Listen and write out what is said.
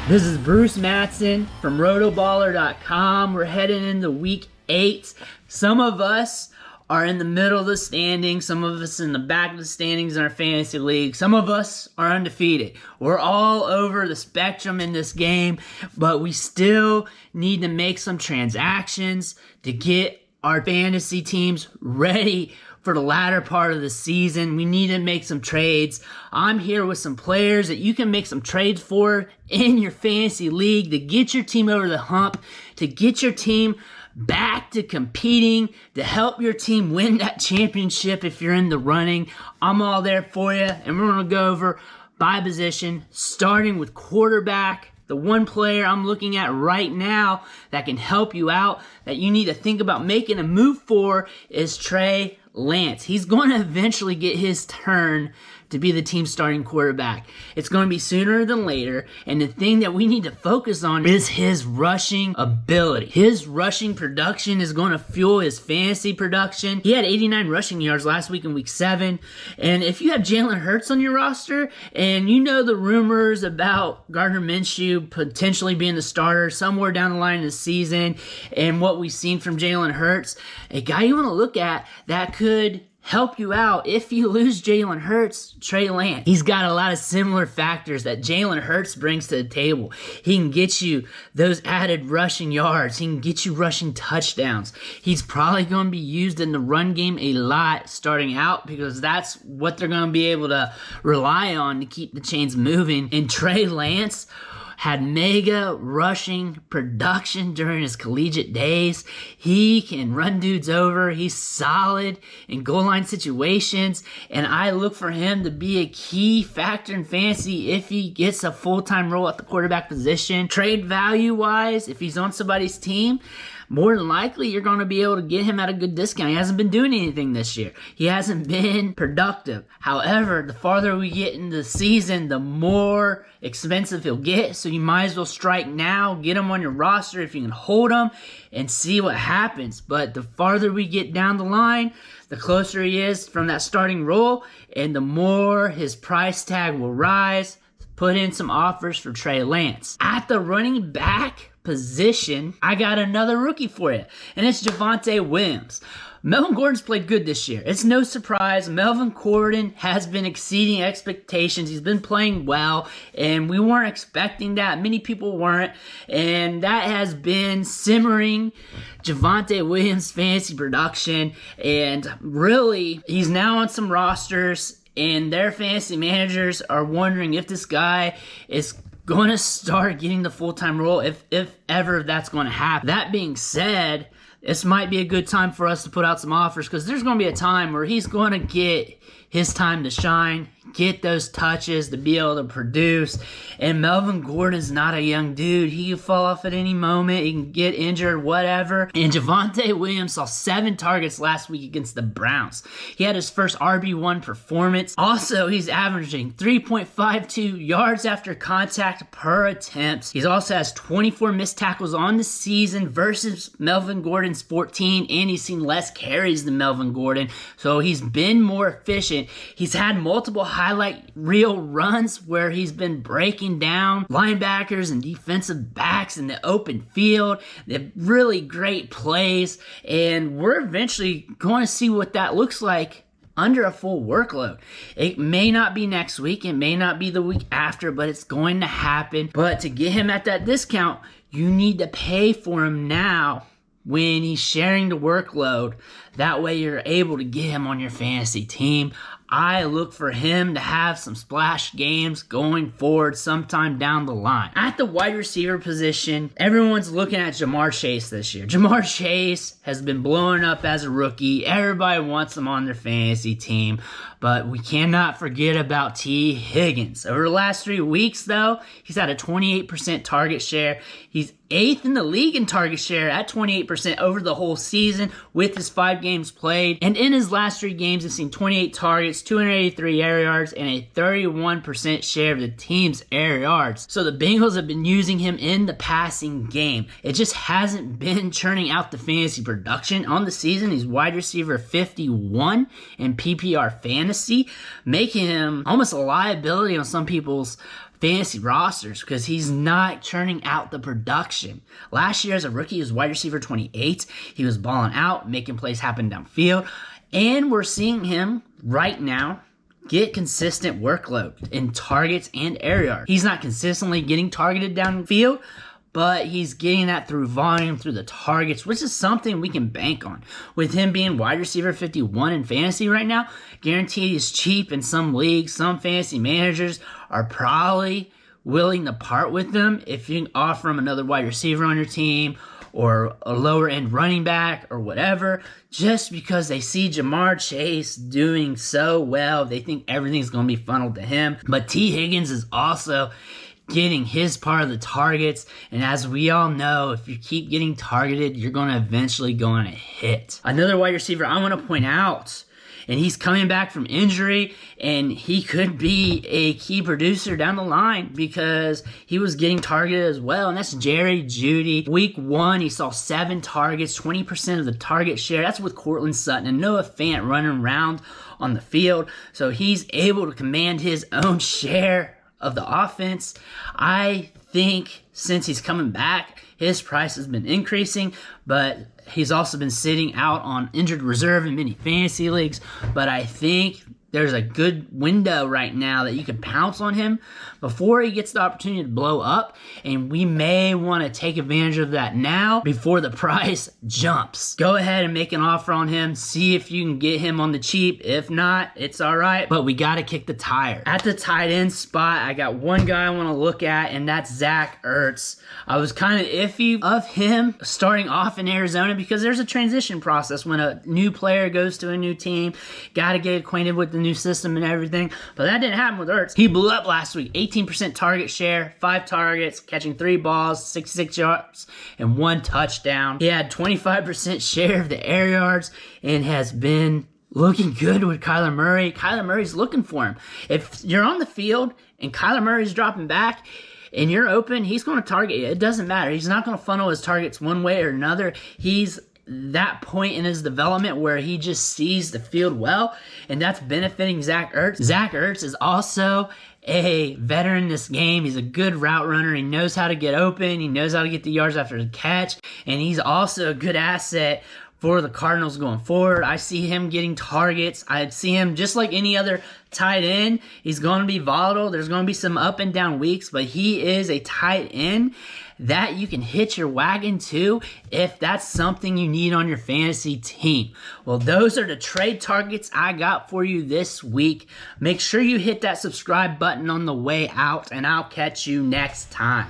This is Bruce Matson from rotoballer.com. We're heading into week 8. Some of us are in the middle of the standings. Some of us in the back of the standings in our fantasy league. Some of us are undefeated. We're all over the spectrum in this game, but we still need to make some transactions to get our fantasy teams ready for the latter part of the season. We need to make some trades. I'm here with some players that you can make some trades for in your fantasy league to get your team over the hump, to get your team back to competing, to help your team win that championship if you're in the running. I'm all there for you, and we're going to go over by position, starting with quarterback. The one player I'm looking at right now that can help you out, that you need to think about making a move for, is Trey Lance. He's going to eventually get his turn to be the team's starting quarterback. It's going to be sooner than later, and the thing that we need to focus on is his rushing ability. His rushing production is going to fuel his fantasy production. He had 89 rushing yards last week in week 7, and if you have Jalen Hurts on your roster, and you know the rumors about Gardner Minshew potentially being the starter somewhere down the line in the season, and what we've seen from Jalen Hurts, a guy you want to look at that could help you out if you lose Jalen Hurts, Trey Lance. He's got a lot of similar factors that Jalen Hurts brings to the table. He can get you those added rushing yards. He can get you rushing touchdowns. He's probably going to be used in the run game a lot starting out because that's what they're going to be able to rely on to keep the chains moving. And Trey Lance had mega rushing production during his collegiate days. He can run dudes over. He's solid in goal line situations, and I look for him to be a key factor in fantasy if he gets a full-time role at the quarterback position. Trade value-wise, if he's on somebody's team, more than likely you're going to be able to get him at a good discount. He hasn't been doing anything this year. He hasn't been productive. However, the farther we get into the season, the more expensive he'll get. So you might as well strike now, get him on your roster if you can hold him, and see what happens. But the farther we get down the line, the closer he is from that starting role, and the more his price tag will rise. Put in some offers for Trey Lance. At the running back position, I got another rookie for you, and it's Javonte Williams. Melvin Gordon's played good this year. It's no surprise. Melvin Gordon has been exceeding expectations. He's been playing well, and we weren't expecting that. Many people weren't, and that has been simmering Javonte Williams' fantasy production, and really, he's now on some rosters, and their fantasy managers are wondering if this guy is going to start getting the full-time role, if ever that's going to happen. That being said, this might be a good time for us to put out some offers because there's going to be a time where he's going to get his time to shine, get those touches to be able to produce. And Melvin Gordon's not a young dude. He can fall off at any moment. He can get injured, whatever. And Javonte Williams saw 7 targets last week against the Browns. He had his first RB1 performance. Also, he's averaging 3.52 yards after contact per attempt. He also has 24 missed tackles on the season versus Melvin Gordon's 14, and he's seen less carries than Melvin Gordon. So he's been more efficient. He's had multiple highlight reel runs where he's been breaking down linebackers and defensive backs in the open field. They're really great plays, and we're eventually going to see what that looks like under a full workload. It may not be next week, it may not be the week after, but it's going to happen. But to get him at that discount, you need to pay for him now when he's sharing the workload. That way you're able to get him on your fantasy team. I look for him to have some splash games going forward sometime down the line. At the wide receiver position, everyone's looking at Jamar Chase this year. Jamar Chase has been blowing up as a rookie. Everybody wants him on their fantasy team, but we cannot forget about T. Higgins. Over the last 3 weeks, though, he's had a 28% target share. He's 8th in the league in target share at 28% over the whole season with his 5 games played. And in his last 3 games, he's seen 28 targets, targets, 283 air yards, and a 31% share of the team's air yards. So the Bengals have been using him in the passing game. It just hasn't been churning out the fantasy production. On the season, he's wide receiver 51 in PPR fantasy, making him almost a liability on some people's fantasy rosters because he's not churning out the production. Last year as a rookie, he was wide receiver 28. He was balling out, making plays happen downfield. And we're seeing him right now get consistent workload in targets and air yards. He's not consistently getting targeted downfield, but he's getting that through volume, through the targets, which is something we can bank on. With him being wide receiver 51 in fantasy right now, guaranteed he's cheap in some leagues. Some fantasy managers are probably willing to part with them if you can offer him another wide receiver on your team or a lower end running back or whatever, just because they see Jamar Chase doing so well. They think everything's going to be funneled to him. But T. Higgins is also getting his part of the targets, and as we all know, if you keep getting targeted, you're going to eventually go on a hit. Another wide receiver I want to point out, and he's coming back from injury, and he could be a key producer down the line because he was getting targeted as well, and that's Jerry Jeudy. Week 1, he saw 7 targets, 20% of the target share. That's with Cortland Sutton and Noah Fant running around on the field, so he's able to command his own share of the offense. I think since he's coming back, his price has been increasing, but he's also been sitting out on injured reserve in many fantasy leagues. But I think there's a good window right now that you can pounce on him before he gets the opportunity to blow up, and we may want to take advantage of that now before the price jumps. Go ahead and make an offer on him, see if you can get him on the cheap. If not, it's all right, but we got to kick the tire. At the tight end spot, I got one guy I want to look at, and that's Zach Ertz. I was kind of iffy of him starting off in Arizona because there's a transition process when a new player goes to a new team. Got to get acquainted with the new system and everything, but that didn't happen with Ertz. He blew up last week. 18% target share, 5 targets, catching 3 balls, 66 yards, and 1 touchdown. He had 25% share of the air yards and has been looking good with Kyler Murray. Kyler Murray's looking for him. If you're on the field and Kyler Murray's dropping back and you're open, he's going to target you. It doesn't matter. He's not going to funnel his targets one way or another. He's that point in his development where he just sees the field well, and that's benefiting Zach Ertz. Zach Ertz is also a veteran in this game. He's a good route runner. He knows how to get open. He knows how to get the yards after the catch, and he's also a good asset for the Cardinals going forward. I see him getting targets. I see him just like any other tight end. He's going to be volatile. There's going to be some up and down weeks, but he is a tight end that you can hitch your wagon to if that's something you need on your fantasy team. Well, those are the trade targets I got for you this week. Make sure you hit that subscribe button on the way out, and I'll catch you next time.